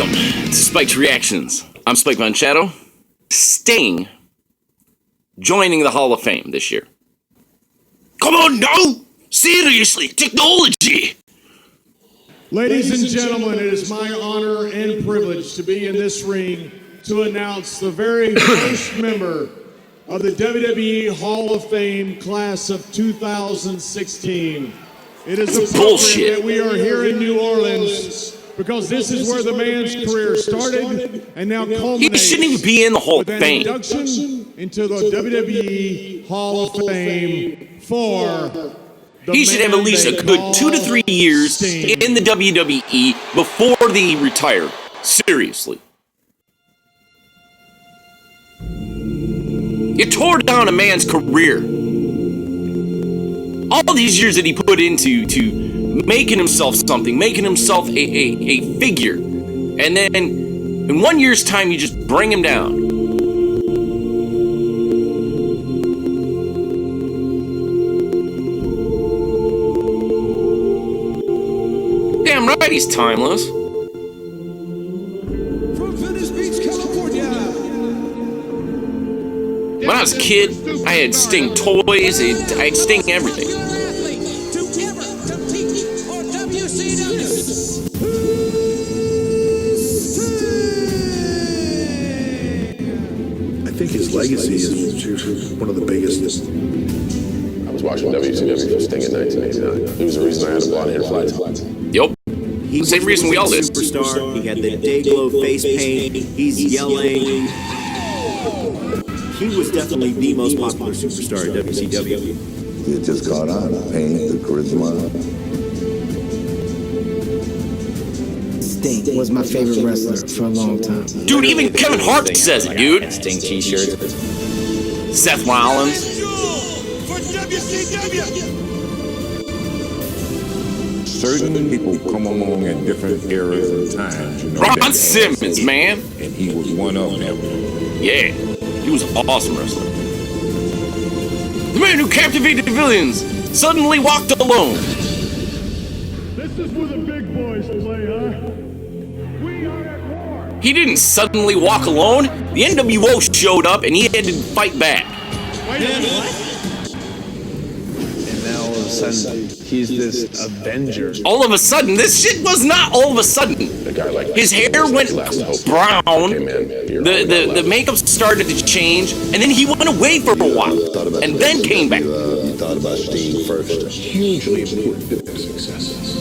Welcome to Spike's Reactions. I'm Spike Von Shadow. Sting joining the Hall of Fame this year. Come on now! Seriously, technology! Ladies and gentlemen, it is my honor and privilege to be in this ring to announce the very first member of the WWE Hall of Fame class of 2016. It is appropriate that we are here in New Orleans because this is where the man's career started and now culminates. He shouldn't even be in the Hall of Fame. Induction into the WWE Hall of Fame for he should have at least a good 2 to 3 years in the WWE before they retire. Seriously. You tore down a man's career. All these years that he put into making himself something, making himself a figure. And then in 1 year's time, you just bring him down. Damn right he's timeless. From Venice Beach, California. When I was a kid, I had Sting toys, I had Sting everything. I think his legacy is one of the biggest. I was watching WCW for Sting in 1989. It was the reason I had a blonde hair flat. Yep. He was Same reason we all did. Superstar. He had the Dayglow face paint. He's yelling. He was definitely the most popular superstar at WCW. It just caught on. The paint, the charisma. Sting was my favorite wrestler for a long time. Dude, even Kevin Hart says it, dude. Sting t-shirts. Seth Rollins. For WCW. Certain people come along in different eras and times. You know, Ron Simmons, man. And he was one of them. Yeah, he was an awesome wrestler. The man who captivated villains suddenly walked alone. This is where the big boys play, huh? We are at war. He didn't suddenly walk alone. The NWO showed up and he had to fight back. Wait a minute. And now all of a sudden, he's this Avenger. All of a sudden, this shit was not all of a sudden. A guy like His hair went brown, the makeup started to change, and then he went away for a while, and then came back. You thought about Sting first. Hugely important to their successes.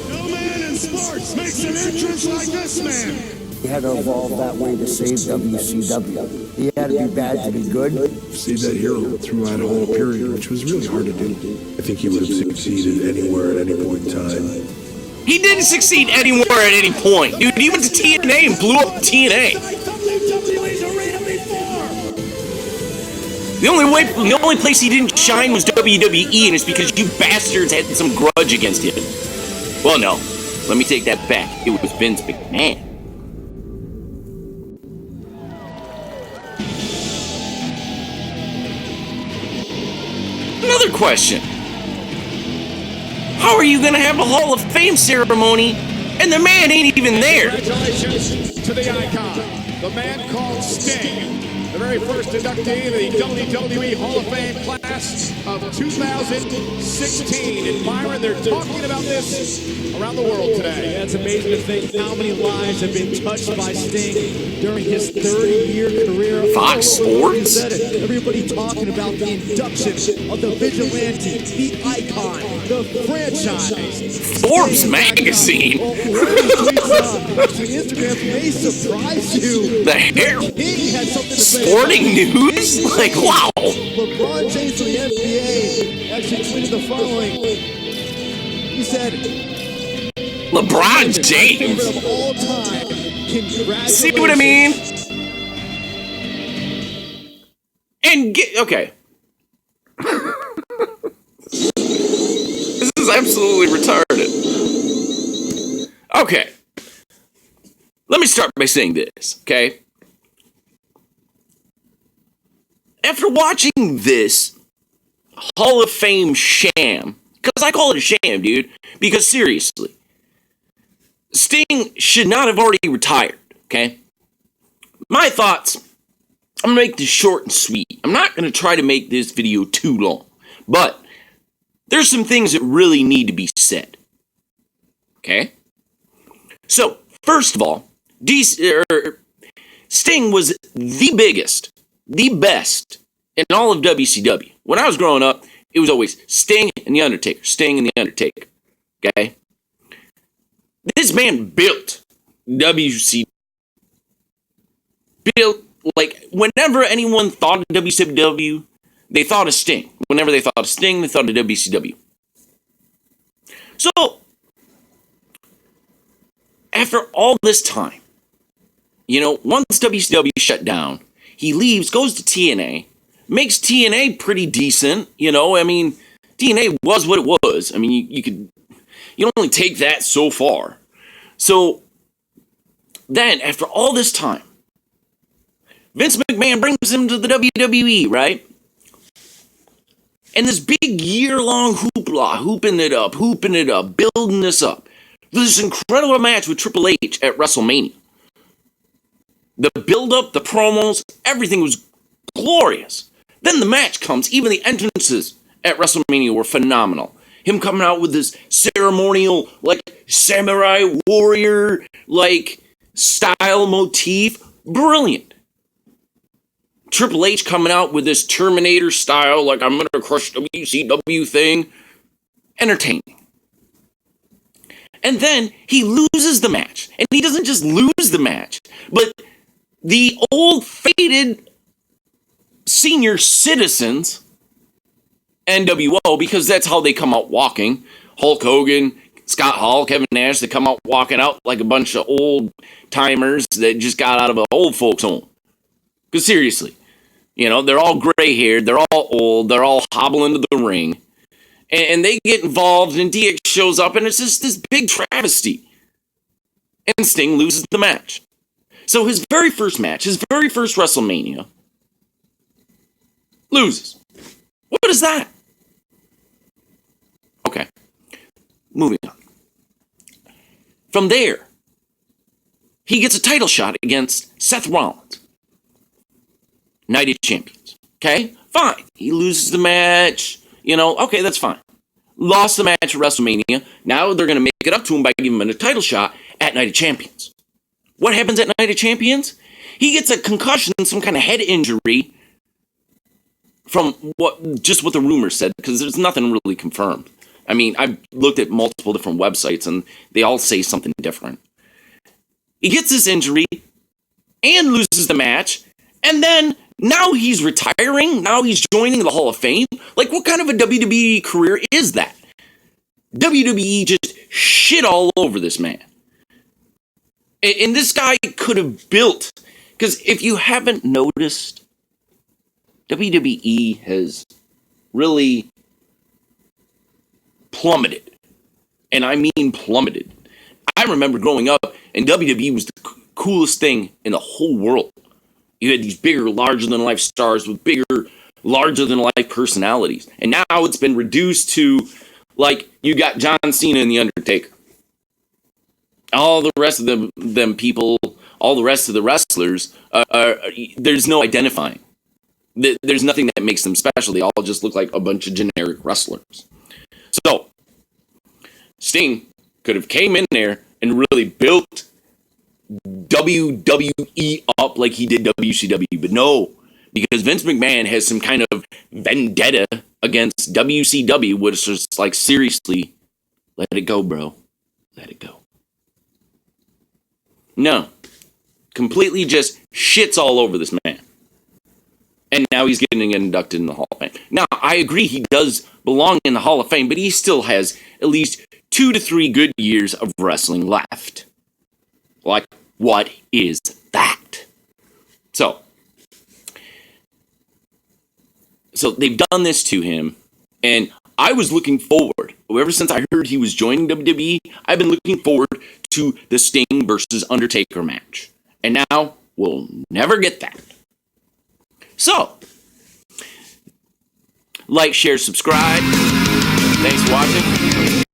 No man in sports makes an entrance like this man. He had to evolve that way to save WCW. He had to be bad to be good. Save that hero throughout a whole period, which was really hard to do. I think he would have succeeded anywhere at any point in time. He didn't succeed anywhere at any point. Dude, he went to TNA and blew up TNA. The only place he didn't shine was WWE, and it's because you bastards had some grudge against him. Well, no. Let me take that back. It was Vince McMahon. Another question. How are you gonna have a Hall of Fame ceremony and the man ain't even there? Congratulations to the icon, the man called Sting, the very first inductee in the WWE Hall of Fame class of 2016. And Byron, they're talking about this around the world today. Yeah, it's amazing to think how many lives have been touched by Sting during his 30-year career. Fox Sports? Everybody talking about the induction of the vigilante, the icon, the franchise. Forbes magazine. Actually, Instagram may surprise you. The hair. King had something to say. Sporting news? Like, wow. LeBron James of the NBA actually tweeted the following. He said, LeBron James. Of all time. See what I mean? And okay. This is absolutely retarded. Okay. Let me start by saying this, okay? After watching this Hall of Fame sham, because I call it a sham, dude, because seriously, Sting should not have already retired, okay? My thoughts, I'm going to make this short and sweet. I'm not going to try to make this video too long, but there's some things that really need to be said, okay? So, first of all, Sting was the biggest, the best in all of WCW. When I was growing up, it was always Sting and The Undertaker, Sting and The Undertaker, okay? This man built WCW. Built, like, whenever anyone thought of WCW, they thought of Sting. Whenever they thought of Sting, they thought of WCW. So, after all this time, you know, once WCW shut down, he leaves, goes to TNA, makes TNA pretty decent, you know, I mean, TNA was what it was. I mean, you can only take that so far. So, then, after all this time, Vince McMahon brings him to the WWE, right? And this big year-long hoopla, hooping it up, building this up. This incredible match with Triple H at WrestleMania. The build-up, the promos, everything was glorious. Then the match comes, even the entrances at WrestleMania were phenomenal. Him coming out with this ceremonial, like, samurai warrior, like, style motif. Brilliant. Triple H coming out with this Terminator style, like, I'm gonna crush WCW thing. Entertaining. And then he loses the match. And he doesn't just lose the match, but the old faded senior citizens, NWO, because that's how they come out walking. Hulk Hogan, Scott Hall, Kevin Nash, they come out walking out like a bunch of old timers that just got out of an old folks home. Because seriously, you know, they're all gray haired, they're all old, they're all hobbling to the ring. And they get involved, and DX shows up, and it's just this big travesty. And Sting loses the match. So his very first match, his very first WrestleMania, loses. What is that? Okay. Moving on. From there, he gets a title shot against Seth Rollins. Night of Champions. Okay? Fine. He loses the match. You know, okay, that's fine. Lost the match at WrestleMania. Now they're going to make it up to him by giving him a title shot at Night of Champions. What happens at Night of Champions? He gets a concussion, some kind of head injury from what the rumors said, because there's nothing really confirmed. I mean, I've looked at multiple different websites, and they all say something different. He gets this injury and loses the match, and then now he's retiring. Now he's joining the Hall of Fame. Like, what kind of a WWE career is that? WWE just shit all over this man. And this guy could have built, because if you haven't noticed, WWE has really plummeted. And I mean plummeted. I remember growing up, and WWE was the coolest thing in the whole world. You had these bigger, larger-than-life stars with bigger, larger-than-life personalities. And now it's been reduced to, like, you got John Cena and The Undertaker. All the rest of them people, all the rest of the wrestlers, there's no identifying. There's nothing that makes them special. They all just look like a bunch of generic wrestlers. So, Sting could have came in there and really built WWE up like he did WCW, but no, because Vince McMahon has some kind of vendetta against WCW, which is like, seriously, let it go, bro. Let it go. No. Completely just shits all over this man. And now he's getting inducted in the Hall of Fame. Now, I agree he does belong in the Hall of Fame, but he still has at least 2 to 3 good years of wrestling left. Like, what is that? So they've done this to him, and I was looking forward, ever since I heard he was joining WWE, I've been looking forward to the Sting versus Undertaker match. And now, we'll never get that. So, like, share, subscribe. Thanks for watching.